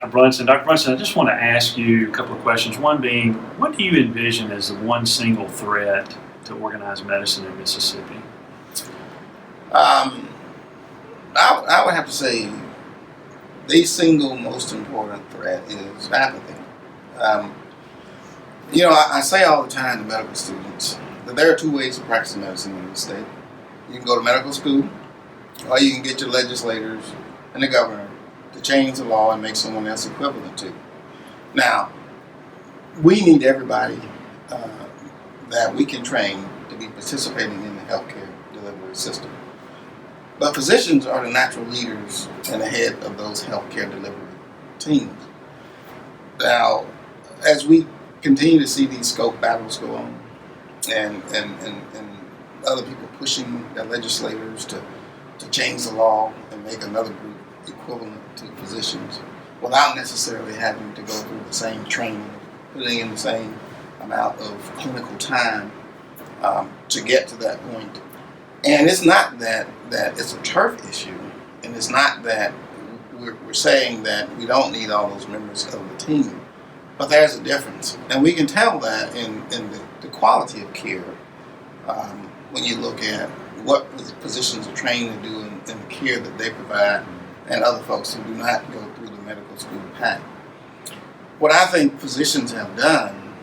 Dr. Brunson, I just want to ask you a couple of questions. One being, what do you envision as the one single threat to organized medicine in Mississippi? Um, I would have to say the single most important threat is apathy. Um, I say all the time to medical students that there are two ways of practicing medicine in the state. You can go to medical school, or you can get your legislators and the governor to change the law and make someone else equivalent to. Now, we need everybody uh, that we can train to be participating in the healthcare delivery system. But physicians are the natural leaders and the head of those healthcare delivery teams. Now, as we continue to see these scope battles go on, and other people pushing their legislators to change the law and make another group equivalent to physicians without necessarily having to go through the same training, putting in the same amount of clinical time to get to that point. And it's not that it's a turf issue, and it's not that we're saying that we don't need all those members of the team, but there's a difference. And we can tell that in the quality of care when you look at what physicians are trained to do in the care that they provide and other folks who do not go through the medical school path. What I think physicians have done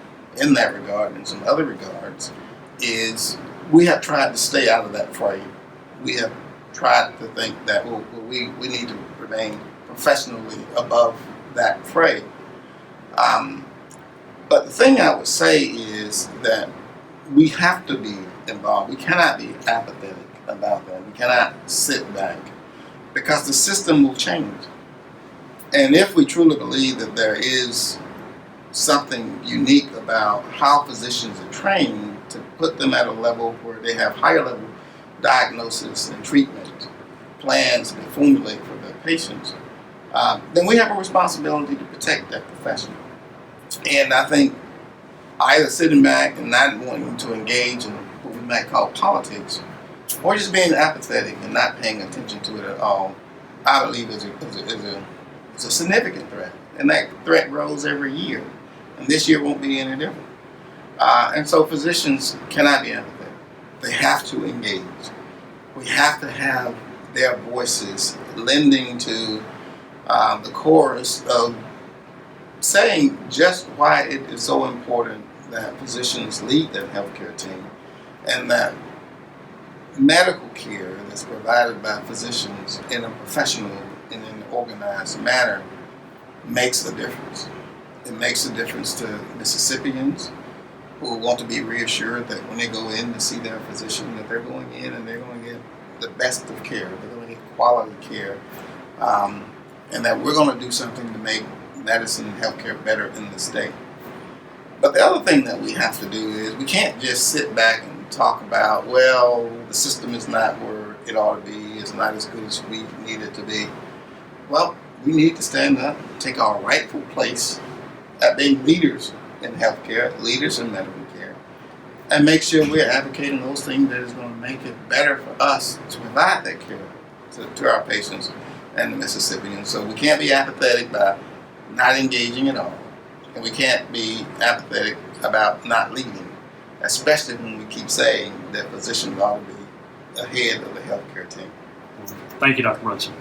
in that regard and some other regards is we have tried to stay out of that fray. We have tried to think that we need to remain professionally above that fray. But the thing I would say is that we have to be involved. We cannot be apathetic about that. We cannot sit back because the system will change. And if we truly believe that there is something unique about how physicians are trained to put them at a level where they have higher level diagnosis and treatment plans to formulate for their patients, then we have a responsibility to protect that profession. And I think either sitting back and not wanting to engage in what we might call politics, or just being apathetic and not paying attention to it at all, I believe is a significant threat. And that threat grows every year. And this year won't be any different. And so physicians cannot be apathetic. They have to engage. We have to have their voices lending to the chorus of saying just why it is so important that physicians lead their healthcare team, and that medical care that's provided by physicians in a professional and in an organized manner makes a difference. It makes a difference to Mississippians who want to be reassured that when they go in to see their physician, that they're going in and they're going to get the best of care, they're going to get quality care, and that we're going to do something to make medicine and healthcare better in the state. But the other thing that we have to do is we can't just sit back and talk about, well, the system is not where it ought to be, it's not as good as we need it to be. Well, we need to stand up, take our rightful place at being leaders in healthcare, leaders in medical care, and make sure we're advocating those things that is going to make it better for us to provide that care to our patients and the Mississippians. So we can't be apathetic by not engaging at all, and we can't be apathetic about not leading, especially when we keep saying that physicians ought to be ahead of the healthcare team. Thank you, Dr. Brunson.